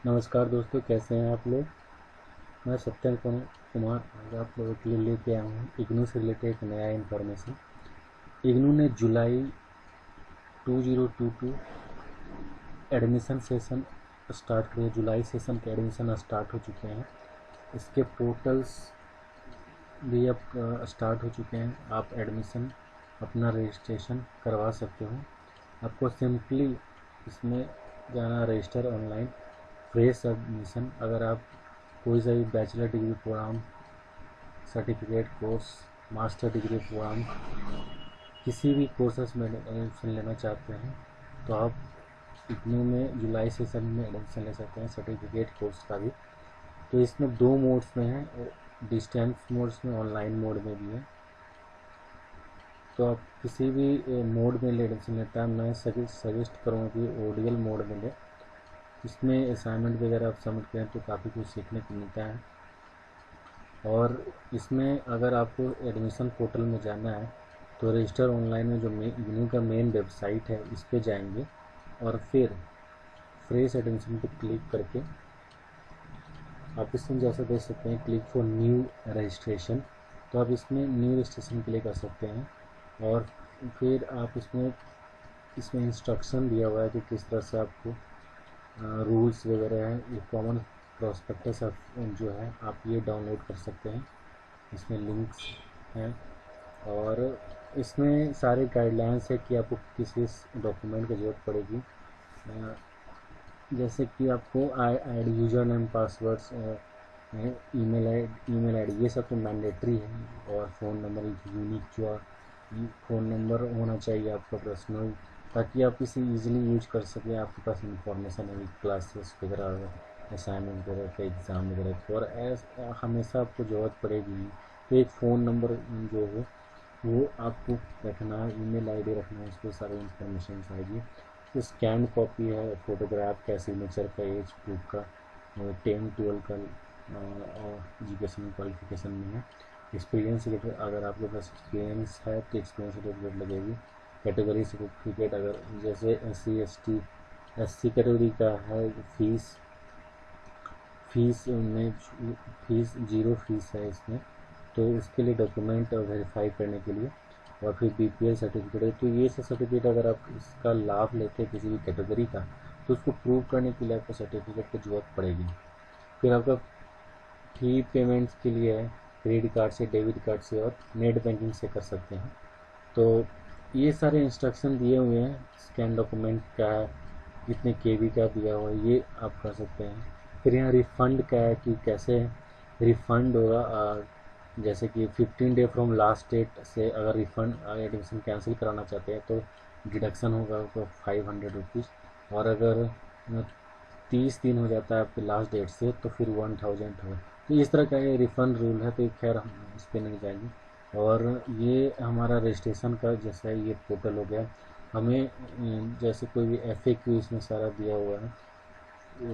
नमस्कार दोस्तों, कैसे हैं आप लोग। मैं सत्यम कुमार आज आप लोगों के लिए लेके आया हूँ इग्नू से रिलेटेड एक नया इन्फॉर्मेशन। इग्नू ने जुलाई 2022 एडमिशन सेशन स्टार्ट किए। जुलाई सेशन के एडमिशन स्टार्ट हो चुके हैं। इसके पोर्टल्स भी अब स्टार्ट हो चुके हैं। आप एडमिशन अपना रजिस्ट्रेशन करवा सकते हो। आपको सिंपली इसमें जाना, रजिस्टर ऑनलाइन, फ्रेश एडमिशन। अगर आप कोई सा भी bachelor degree program, certificate course, master degree program, किसी भी कोर्सेस में एडमिशन लेना चाहते हैं तो आप इग्नू में जुलाई सेशन में एडमिशन ले सकते हैं, सर्टिफिकेट कोर्स का भी। तो इसमें दो मोड्स में है, डिस्टेंस मोड्स में, ऑनलाइन मोड में भी है। तो आप किसी भी मोड में ले एडमिशन लेता है, मैं सजेस्ट करूँगा कि ओडीएल मोड में ले। इसमें असाइनमेंट वगैरह आप सबमिट करें तो काफ़ी कुछ सीखने को मिलता है। और इसमें अगर आपको एडमिशन पोर्टल में जाना है तो रजिस्टर ऑनलाइन में जो इग्नू का मेन वेबसाइट है इस पर जाएंगे और फिर फ्रेश एडमिशन पर क्लिक करके आप इसमें जैसा देख सकते हैं, क्लिक फॉर न्यू रजिस्ट्रेशन। तो आप इसमें न्यू रजिस्ट्रेशन क्लिक कर सकते हैं और फिर आप इसमें इंस्ट्रक्शन दिया हुआ है कि किस तरह से आपको रूल्स वगैरह हैं। ये कॉमन प्रोस्पेक्टस जो है आप ये डाउनलोड कर सकते हैं। इसमें लिंक्स हैं और इसमें सारे गाइडलाइंस है कि आपको किस किस डॉक्यूमेंट की ज़रूरत पड़ेगी। जैसे कि आपको I D, user name, passwords, email ID, ये सब तो मैंडेटरी है। और फ़ोन नंबर, यूनिक जो फ़ोन नंबर होना चाहिए आपका पर्सनल, ताकि आप इसे ईजिली यूज कर सकें। आपके पास इंफॉर्मेशन है क्लासेस वगैरह, असाइनमेंट वगैरह का, एग्ज़ाम वगैरह की, और हमेशा आपको ज़रूरत पड़ेगी। तो एक फ़ोन नंबर जो है वो आपको रखना है, ईमेल आईडी रखना है, उस पर सारी इंफॉर्मेशन आएगी। स्कैन कॉपी है, फोटोग्राफ का, सिग्नेचर का, एज प्रूफ का, 10-12 का एजुकेशन क्वालिफिकेशन में है। एक्सपीरियंस सर्टिफिकेट, अगर आपके पास एक्सपीरियंस है तो एक्सपीरियंस सर्टिफिकेट लगेगी। कैटेगरी सर्टिफिकेट, अगर जैसे एस सी कैटेगरी का है, फीस में फीस 0 फीस है इसमें। तो इसके लिए डॉक्यूमेंट वेरीफाई करने के लिए, और फिर बीपीएल सर्टिफिकेट है। तो ये सब सर्टिफिकेट अगर आप इसका लाभ लेते हैं किसी भी कैटेगरी का, तो उसको प्रूव करने के लिए आपको सर्टिफिकेट की ज़रूरत पड़ेगी। फिर आपका फी पेमेंट्स के लिए है, क्रेडिट कार्ड से, डेबिट कार्ड से और नेट बैंकिंग से कर सकते हैं। तो ये सारे इंस्ट्रक्शन दिए हुए हैं। स्कैन डॉक्यूमेंट क्या है, कितने केबी का दिया हुआ है, ये आप कर सकते हैं। फिर यहाँ रिफ़ंड क्या है कि कैसे रिफ़ंड होगा। जैसे कि 15 डे फ्रॉम लास्ट डेट से अगर रिफ़ंड एडमिशन कैंसिल कराना चाहते हैं तो डिडक्शन होगा तो 500 रुपीज़। और अगर 30 दिन हो जाता है आपके लास्ट डेट से तो फिर 1000 होगा। तो इस तरह का ये रिफ़ंड रूल है, तो खैर हम इस पर नहीं जाएंगे। और ये हमारा रजिस्ट्रेशन का जैसा है, ये पोर्टल हो गया। हमें जैसे कोई भी FAQ इसमें सारा दिया हुआ है,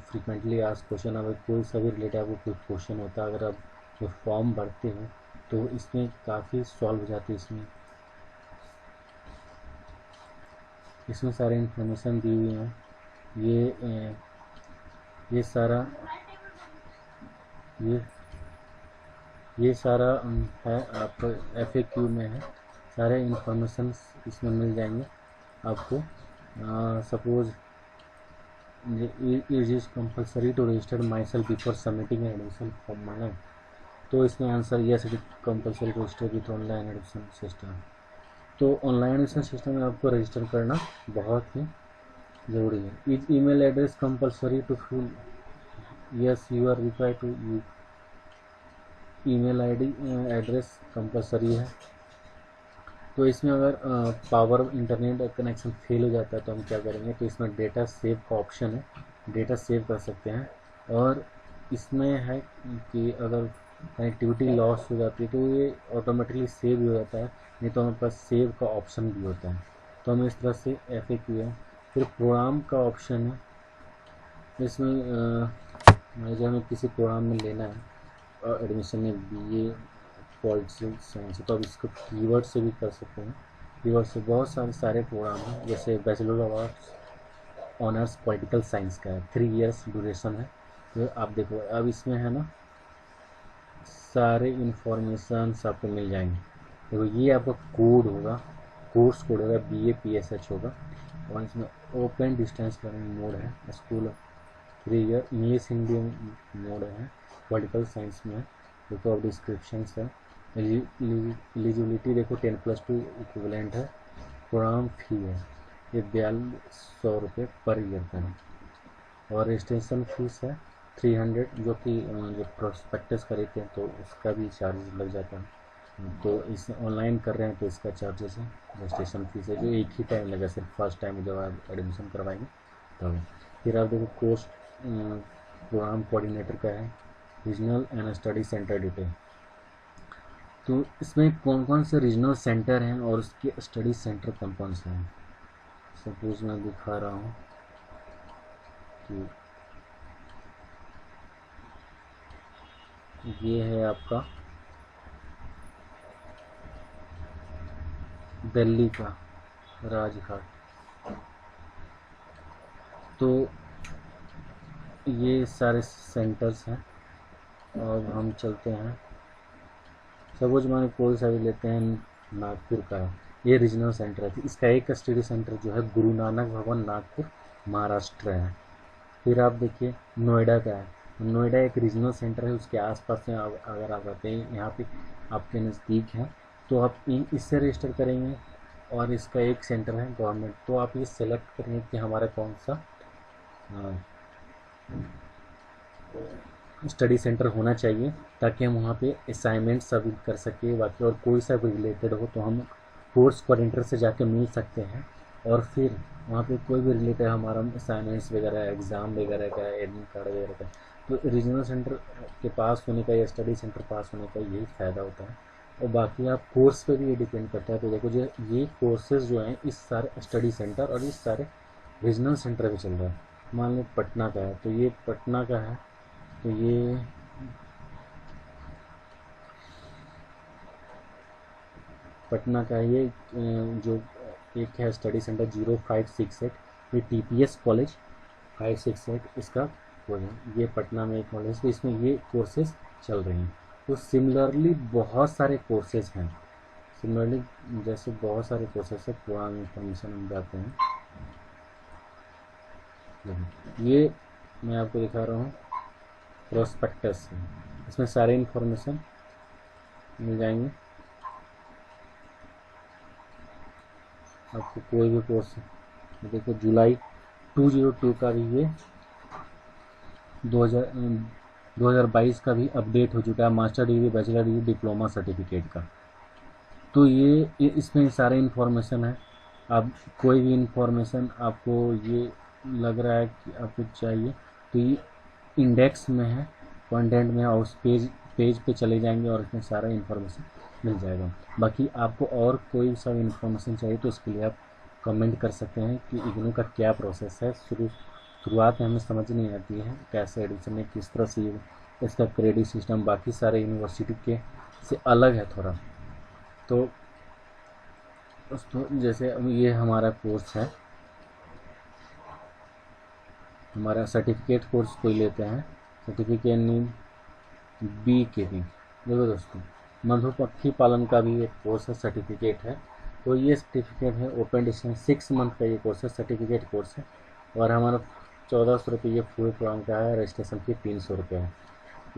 फ्रिक्वेंटली आस्क्ड क्वेश्चन। अगर कोई सा भी रिलेटेड आपको कोई क्वेश्चन होता है, अगर आप जो फॉर्म भरते हो तो इसमें काफ़ी सॉल्व हो जाती है। इसमें सारी इंफॉर्मेशन दी हुई है। ये सारा ये ये सारा है, आपको FAQ में है। सारे इंफॉर्मेशन इसमें मिल जाएंगे आपको। Suppose it is compulsory to register myself before submitting admission form मांगा। तो इसमें answer yes, it compulsory to register with online admission system. तो ऑनलाइन एडमिशन सिस्टम में आपको रजिस्टर करना बहुत ही ज़रूरी है। Is email address compulsory to fill, yes you are required to you. Email ID address compulsory है। तो इसमें अगर पावर इंटरनेट कनेक्शन फेल हो जाता है तो हम क्या करेंगे, तो इसमें डेटा सेव का ऑप्शन है, डेटा सेव कर सकते हैं। और इसमें है कि अगर कनेक्टिविटी लॉस हो जाती है तो ये ऑटोमेटिकली सेव भी हो जाता है, नहीं तो हमारे पास सेव का ऑप्शन भी होता है। तो हमें इस तरह से FAQ है। फिर प्रोग्राम का ऑप्शन है। इसमें जो हमें किसी प्रोग्राम में लेना है एडमिशन में, BA पॉलिटिकल साइंस, तो अब इसको कीवर्ड से भी कर सकते हैं। कीवर्ड से बहुत सारे प्रोग्राम हैं, जैसे bachelor of arts, honours political science का है, 3 इयर्स ड्यूरेशन है। तो आप देखो अब इसमें है ना सारे इंफॉर्मेशन आपको मिल जाएंगे। देखो ये आपका कोड होगा, कोर्स कोड होगा, BAPSH होगा, और इसमें ओपन डिस्टेंस लर्निंग मोड है, school 3 year English Hindi mode है, पॉलिटिकल साइंस में है। देखो अब डिस्क्रिप्शन है, एलिजिबिलिटी देखो 10+2 इक्विवेलेंट है, प्रोग्राम फी है ये 4200 पर ईयर का है, और रजिस्ट्रेशन फीस है 300, जो कि जो प्रोस्पेक्टस खरीदते हैं तो उसका भी चार्जेस लग जाता है। तो इस ऑनलाइन कर रहे हैं तो इसका चार्जेस है, रजिस्ट्रेशन फीस है, जो एक ही टाइम लगा, सिर्फ फर्स्ट टाइम जब आप एडमिशन करवाएंगे तब। फिर आप देखो कोर्स प्रोग्राम कोऑर्डिनेटर का है, regional and study centre detail. तो इसमें कौन कौन से रीजनल सेंटर हैं और उसके स्टडी सेंटर कौन कौन से हैं। सपोज मैं दिखा रहा हूँ कि ये है आपका दिल्ली का राजघाट। तो ये सारे सेंटर्स हैं, और हम चलते हैं, सपोज मान कोई सा भी लेते हैं, नागपुर का है, ये रीजनल सेंटर है। इसका एक स्टडी सेंटर जो है गुरु नानक भवन नागपुर महाराष्ट्र है। फिर आप देखिए नोएडा का है, नोएडा एक रीजनल सेंटर है, उसके आसपास में अगर आप रहते हैं यहाँ पे आपके नज़दीक है तो आप इससे रजिस्टर करेंगे, और इसका एक सेंटर है गवर्नमेंट, तो आप ये सेलेक्ट करेंगे कि हमारा कौन सा स्टडी सेंटर होना चाहिए, ताकि हम वहाँ पे असाइनमेंट सबमिट कर सके। बाकी और कोई सा भी रिलेटेड हो तो हम कोर्स कोऑर्डिनेटर से जाके मिल सकते हैं, और फिर वहाँ पे कोई भी रिलेटेड हमारा असाइनमेंट्स वगैरह, एग्ज़ाम वगैरह का, एडमिट कार्ड वगैरह का, तो रीजनल सेंटर के पास होने का या स्टडी सेंटर पास होने का यही फ़ायदा होता है। और बाकी आप कोर्स पे भी ये डिपेंड करता है। तो देखो जो ये कोर्सेज जो हैं इस सारे स्टडी सेंटर और इस सारे रीजनल सेंटर पे चल रहा है। मान लो पटना का है, तो ये पटना का है, तो ये पटना का ये जो एक है स्टडी सेंटर 0568, ये TPS कॉलेज 568 इसका वो है, ये पटना में एक कॉलेज, तो इसमें ये कोर्सेज चल रहे हैं। तो सिमिलरली बहुत सारे कोर्सेज हैं, सिमिलरली जैसे बहुत सारे कोर्सेज है, पुरानी इंफॉर्मेशन हम जाते हैं। ये मैं आपको दिखा रहा हूँ प्रोस्पेक्टस है, इसमें सारे इंफॉर्मेशन मिल जाएंगे आपको, कोई भी कोर्स। देखो जुलाई 2022 का भी ये 2022 का भी अपडेट हो चुका है, master degree, bachelor degree, diploma certificate का। तो ये इसमें सारे इन्फॉर्मेशन है। आप कोई भी इन्फॉर्मेशन आपको ये लग रहा है कि आपको चाहिए तो ये इंडेक्स में है, कंटेंट में, और उस पेज पे चले जाएंगे और इसमें सारा इन्फॉर्मेशन मिल जाएगा। बाकी आपको और कोई सा इन्फॉर्मेशन चाहिए तो उसके लिए आप कमेंट कर सकते हैं कि इग्नू का क्या प्रोसेस है। शुरुआत में हमें समझ नहीं आती है कैसे एडमिशन में किस तरह से इसका क्रेडिट सिस्टम बाकी सारे यूनिवर्सिटी के से अलग है थोड़ा। तो जैसे ये हमारा कोर्स है, हमारा सर्टिफिकेट कोर्स कोई लेते हैं, सर्टिफिकेट नीम बी कीपिंग। देखो दोस्तों मधुमक्खी पालन का भी एक कोर्स है, सर्टिफिकेट है। तो ये सर्टिफिकेट है ओपन डिस्टेंस 6 मंथ का ये कोर्स है, सर्टिफिकेट कोर्स है, और हमारा 1400 रुपये ये फुल प्रोग्राम का है, रजिस्ट्रेशन फी 300 रुपये है।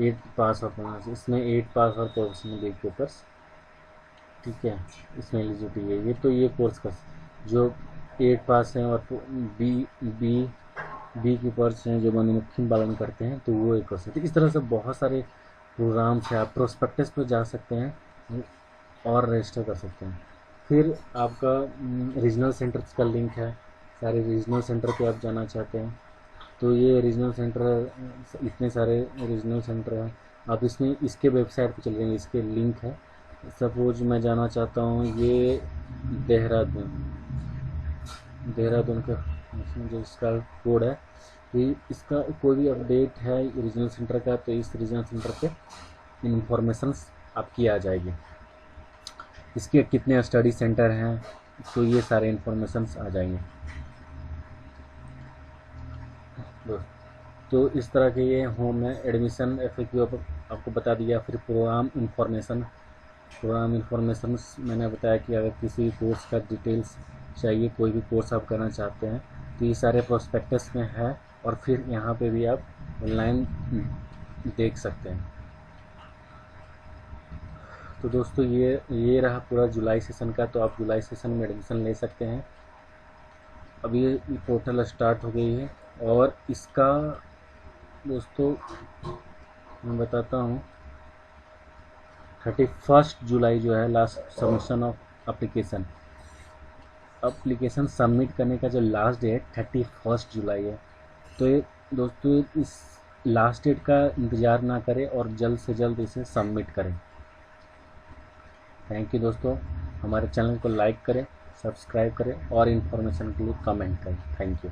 8 पास और बोनस, इसमें 8 पास और प्रोफेशनल पेपर्स, ठीक है, इसमें एलिजिबिलिटी है। ये तो ये कोर्स का जो 8 पास हैं और बी कीपर्स हैं जो मधुमक्खी पालन करते हैं, तो वो एक कोर्स है। तो इस तरह से बहुत सारे प्रोग्राम्स हैं, आप प्रोस्पेक्टस पर जा सकते हैं और रजिस्टर कर सकते हैं। फिर आपका रीजनल सेंटर्स का लिंक है, सारे रीजनल सेंटर पे आप जाना चाहते हैं तो ये रीजनल सेंटर, इतने सारे रीजनल सेंटर हैं, आप इसमें इसके वेबसाइट पे चले जाएंगे, इसके लिंक है। सपोज मैं जाना चाहता हूँ ये देहरादून का जो इसका कोड है, कि इसका कोई भी अपडेट है रीजनल सेंटर का तो इस रीजनल सेंटर पे इंफॉर्मेशंस आपकी आ जाएगी। इसके कितने स्टडी सेंटर हैं तो ये सारे इंफॉर्मेशंस आ जाएंगे। दोस्त। तो इस तरह के ये होम है। एडमिशन FAQ आपको बता दिया। फिर प्रोग्राम इन्फॉर्मेशन मैंने बताया कि अगर किसी कोर्स का डिटेल्स चाहिए, कोई भी कोर्स आप करना चाहते हैं तो ये सारे प्रोस्पेक्टस में है, और फिर यहाँ पे भी आप ऑनलाइन देख सकते हैं। तो दोस्तों ये रहा पूरा जुलाई सेशन का। तो आप जुलाई सेशन में एडमिशन ले सकते हैं। अभी ये पोर्टल स्टार्ट हो गई है, और इसका दोस्तों मैं बताता हूँ, 31 जुलाई जो है last submission of application submit करने का जो लास्ट डेट 31 जुलाई है। तो ये दोस्तों इस लास्ट डेट का इंतज़ार ना करें और जल्द से जल्द इसे सबमिट करें। थैंक यू दोस्तों। हमारे चैनल को लाइक करें, सब्सक्राइब करें और इन्फॉर्मेशन के लिए कमेंट करें। Thank you.